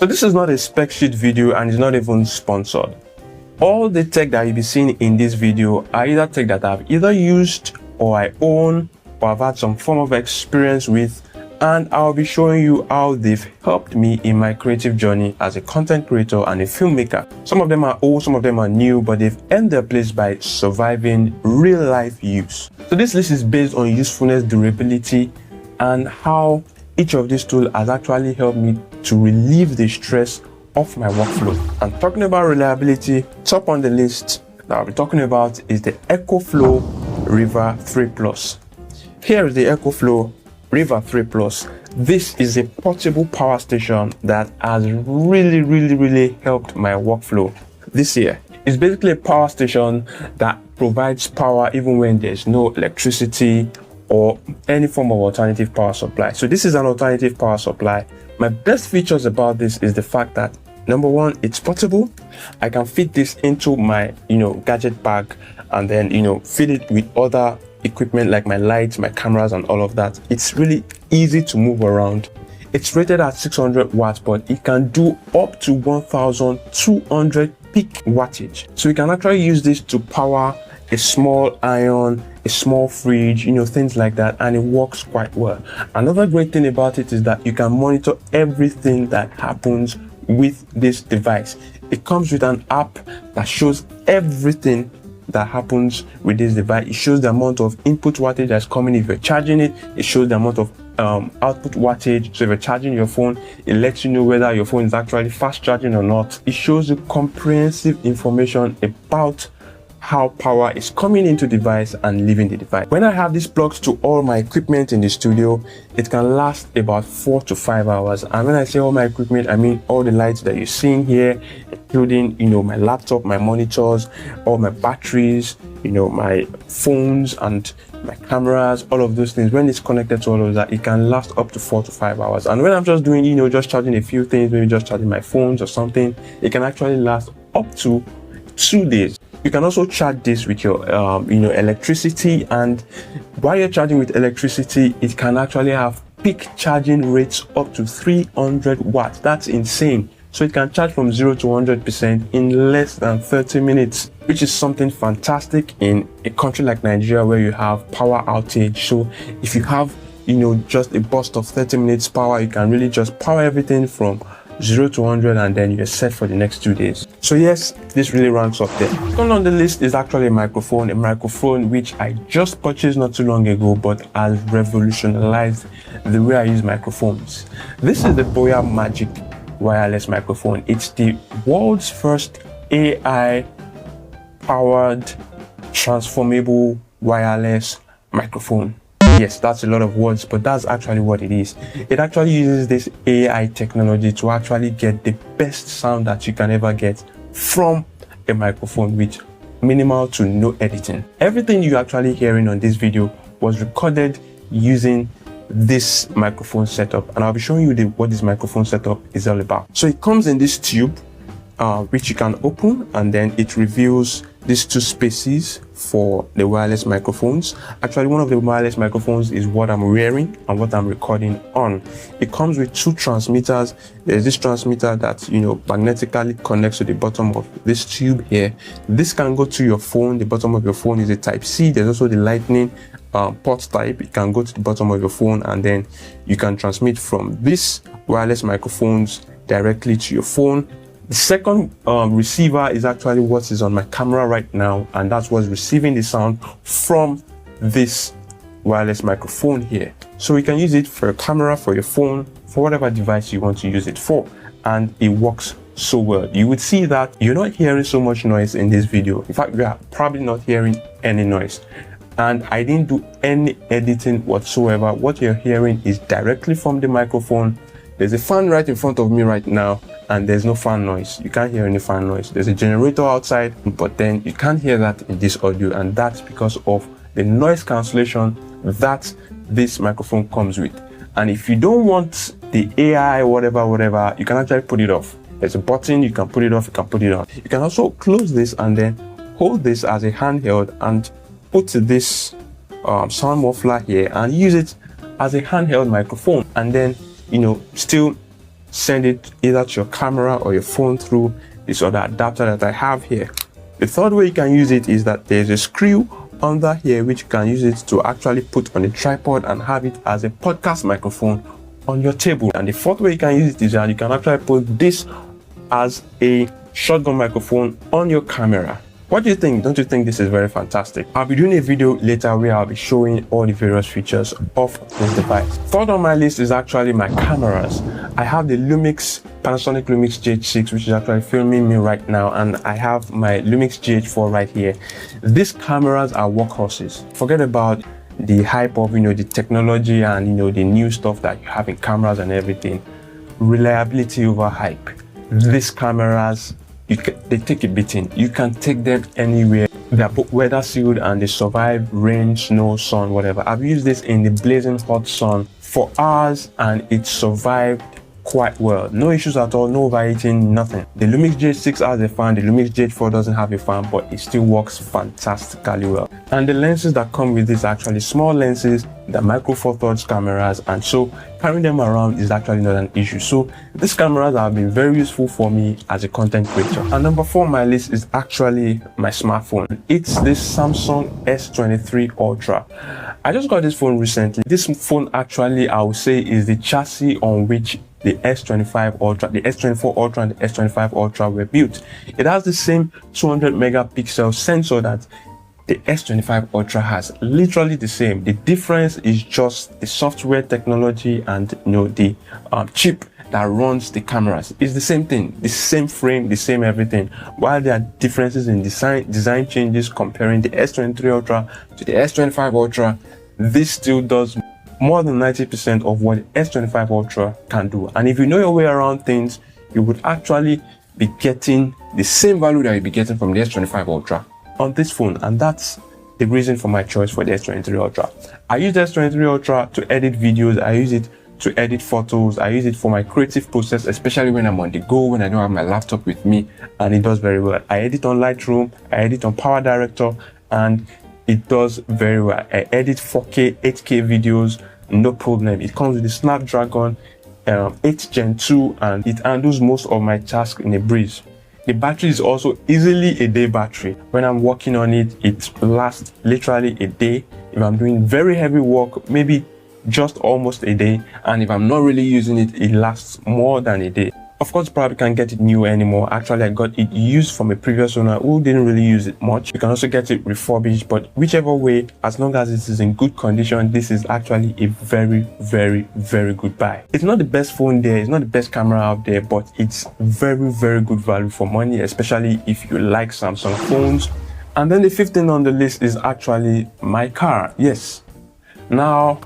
So this is not a spec sheet video and it's not even sponsored. All the tech that you'll be seeing in this video are either tech that I've either used or I own or I've had some form of experience with, and I'll be showing you how they've helped me in my creative journey as a content creator and a filmmaker. Some of them are old, some of them are new, but they've earned their place by surviving real life use. So this list is based on usefulness, durability, and how each of these tools has actually helped me to relieve the stress of my workflow. And talking about reliability, top on the list that I'll be talking about is the Ecoflow River 3 Plus. Here is the Ecoflow River 3 Plus. This is a portable power station that has really helped my workflow this year. It's basically a power station that provides power even when there's no electricity or any form of alternative power supply. So this is an alternative power supply. My best features about this is the fact that, number one, it's portable. I can fit this into my, gadget bag and then, fill it with other equipment like my lights, my cameras, and all of that. It's really easy to move around. It's rated at 600 watts, but it can do up to 1200 peak wattage. So you can actually use this to power a small iron, a small fridge, things like that, and it works quite well. Another great thing about it is that you can monitor everything that happens with this device. It comes with an app that shows everything that happens with this device. It shows the amount of input wattage that's coming if you're charging it. It shows the amount of output wattage. So if you're charging your phone, it lets you know whether your phone is actually fast charging or not. It shows you comprehensive information about how power is coming into the device and leaving the device. When I have this plugged to all my equipment in the studio, it can last about 4 to 5 hours. And when I say all my equipment, I mean all the lights that you're seeing here, including my laptop, my monitors, all my batteries, my phones and my cameras, all of those things. When it's connected to all of that, it can last up to 4 to 5 hours. And when I'm just doing, just charging a few things, maybe just charging my phones or something, it can actually last up to 2 days. You can also charge this with your electricity, and while you're charging with electricity, it can actually have peak charging rates up to 300 watts. That's insane. So it can charge from 0 to 100% in less than 30 minutes, which is something fantastic in a country like Nigeria where you have power outage. So if you have just a burst of 30 minutes power, you can really just power everything from 0 to 100 and then you're set for the next 2 days. So yes, this really ranks up there. Second on the list is actually a microphone which I just purchased not too long ago, but has revolutionized the way I use microphones. This is the BOYA MAGIC wireless microphone. It's the world's first AI powered transformable wireless microphone. Yes, that's a lot of words, but that's actually what it is. It actually uses this AI technology to actually get the best sound that you can ever get from a microphone with minimal to no editing. Everything you're actually hearing on this video was recorded using this microphone setup, and I'll be showing you what this microphone setup is all about. So it comes in this tube, which you can open, and then it reveals these 2 spaces for the wireless microphones. Actually, one of the wireless microphones is what I'm wearing and what I'm recording on. It comes with 2 transmitters. There's this transmitter that magnetically connects to the bottom of this tube here. This can go to your phone. The bottom of your phone is a type C. There's also the lightning port type. It can go to the bottom of your phone, and then you can transmit from this wireless microphones directly to your phone. The second receiver is actually what is on my camera right now, and that's what's receiving the sound from this wireless microphone here. So you can use it for your camera, for your phone, for whatever device you want to use it for, and it works so well. You would see that you're not hearing so much noise in this video. In fact, you are probably not hearing any noise. And I didn't do any editing whatsoever. What you're hearing is directly from the microphone. There's a fan right in front of me right now, and there's no fan noise. You can't hear any fan noise. There's a generator outside, but then you can't hear that in this audio, and that's because of the noise cancellation that this microphone comes with. And if you don't want the AI whatever, you can actually put it off. There's a button, you can put it off, you can put it on. You can also close this and then hold this as a handheld and put this sound muffler here and use it as a handheld microphone, and then still send it either to your camera or your phone through this other adapter that I have here. The third way you can use it is that there's a screw under here which you can use it to actually put on a tripod and have it as a podcast microphone on your table. And the fourth way you can use it is that you can actually put this as a shotgun microphone on your camera. What do you think? Don't you think this is very fantastic? I'll be doing a video later where I'll be showing all the various features of this device. Third on my list is actually my cameras. I have the Panasonic LUMIX GH6, which is actually filming me right now, and I have my LUMIX GH4 right here. These cameras are workhorses. Forget about the hype of the technology and the new stuff that you have in cameras and everything. Reliability over hype. These cameras, they take a beating. You can take them anywhere. They are both weather sealed and they survive rain, snow, sun, whatever. I've used this in the blazing hot sun for hours and it survived quite well. No issues at all, no overheating, nothing. The LUMIX GH6 has a fan, the LUMIX GH4 doesn't have a fan, but it still works fantastically well. And the lenses that come with this are actually small lenses, the micro four thirds cameras, and so carrying them around is actually not an issue. So these cameras have been very useful for me as a content creator. And number 4 on my list is actually my smartphone. It's this Samsung S23 ULTRA. I just got this phone recently. This phone actually, I would say, is the chassis on which the S25 Ultra, the S24 Ultra and the S25 Ultra were built. It has the same 200 megapixel sensor that the S25 Ultra has, literally the same. The difference is just the software technology and the chip that runs the cameras. It's the same thing, the same frame, the same everything. While there are differences in design changes comparing the S23 Ultra to the S25 Ultra, this still does more than 90% of what the S25 Ultra can do. And if you know your way around things, you would actually be getting the same value that you'll be getting from the S25 Ultra on this phone. And that's the reason for my choice for the S23 Ultra. I use the S23 Ultra to edit videos. I use it to edit photos. I use it for my creative process, especially when I'm on the go, when I don't have my laptop with me, and it does very well. I edit on Lightroom, I edit on Power Director, and it does very well. I edit 4K, 8K videos, no problem. It comes with the Snapdragon 8 Gen 2 and it handles most of my tasks in a breeze. The battery is also easily a day battery. When I'm working on it, it lasts literally a day. If I'm doing very heavy work, maybe just almost a day. And if I'm not really using it, it lasts more than a day. Of course, probably can't get it new anymore. Actually, I got it used from a previous owner who didn't really use it much. You can also get it refurbished, but whichever way, as long as it is in good condition, this is actually a very, very, very good buy. It's not the best phone there, it's not the best camera out there, but it's very, very good value for money, especially if you like Samsung phones. And then the 5th thing on the list is actually my car. Yes. Now,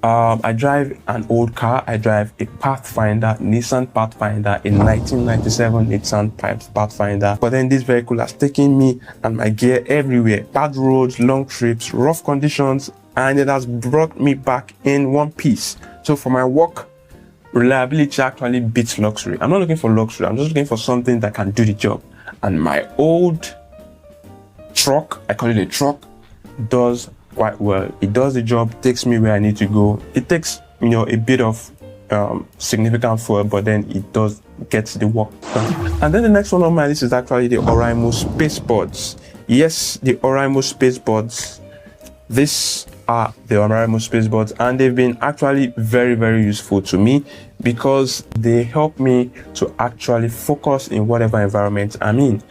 I drive an old car. I drive a Pathfinder, Nissan Pathfinder, a 1997 Nissan Pathfinder. But then this vehicle has taken me and my gear everywhere. Bad roads, long trips, rough conditions, and it has brought me back in one piece. So for my work, reliability actually beats luxury. I'm not looking for luxury. I'm just looking for something that can do the job. And my old truck, I call it a truck, does quite well. It does the job, takes me where I need to go. It takes a bit of significant fuel, but then it does get the work done. And then the next one on my list is actually the Oraimo Spacebuds. Yes, the Oraimo Spacebuds. These are the Oraimo Spacebuds, and they've been actually very, very useful to me because they help me to actually focus in whatever environment I'm in.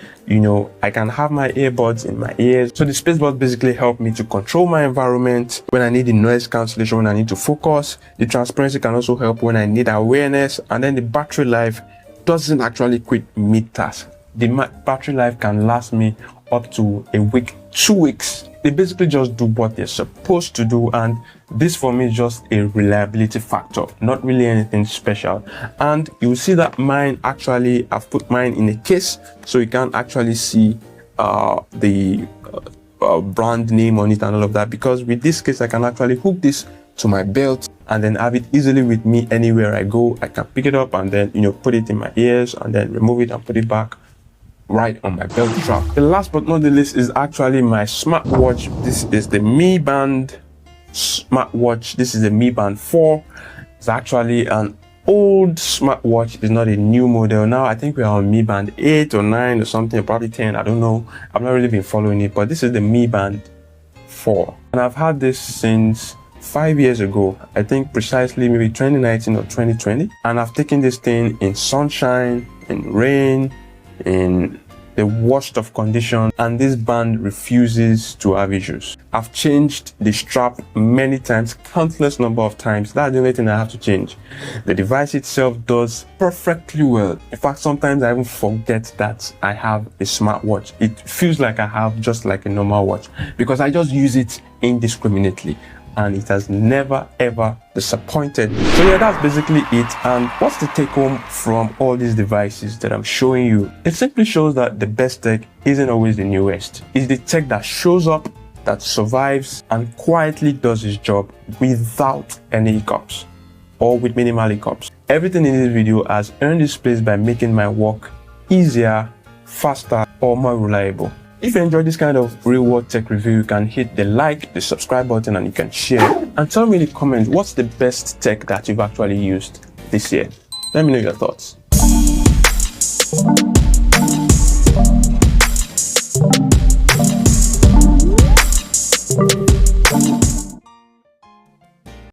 I can have my earbuds in my ears. So the Spacebuds basically help me to control my environment when I need the noise cancellation, when I need to focus. The transparency can also help when I need awareness. And then the battery life doesn't actually quit mid-task. The battery life can last me up to a week, 2 weeks. They basically just do what they're supposed to do, and this for me is just a reliability factor, not really anything special. And you'll see that mine actually, I've put mine in a case so you can actually see the brand name on it and all of that, because with this case I can actually hook this to my belt and then have it easily with me anywhere I go. I can pick it up and then put it in my ears and then remove it and put it back right on my belt strap. The last but not the least is actually my smartwatch. This is the Mi Band smartwatch. This is the Mi Band 4. It's actually an old smartwatch. It's not a new model. Now I think we are on Mi Band 8 or 9 or something, probably 10. I don't know. I've not really been following it, but this is the Mi Band 4. And I've had this since 5 years ago. I think precisely maybe 2019 or 2020. And I've taken this thing in sunshine, in rain, in the worst of conditions, and this band refuses to have issues. I've changed the strap many times, countless number of times. That's the only thing I have to change. The device itself does perfectly well. In fact, sometimes I even forget that I have a smartwatch. It feels like I have just like a normal watch because I just use it indiscriminately, and it has never ever disappointed me. So yeah, that's basically it. And what's the take home from all these devices that I'm showing you? It simply shows that the best tech isn't always the newest. It's the tech that shows up, that survives, and quietly does its job without any hiccups or with minimal hiccups. Everything in this video has earned its place by making my work easier, faster, or more reliable. If you enjoyed this kind of real world tech review, you can hit the like, the subscribe button, and you can share. And tell me in the comments, what's the best tech that you've actually used this year? Let me know your thoughts.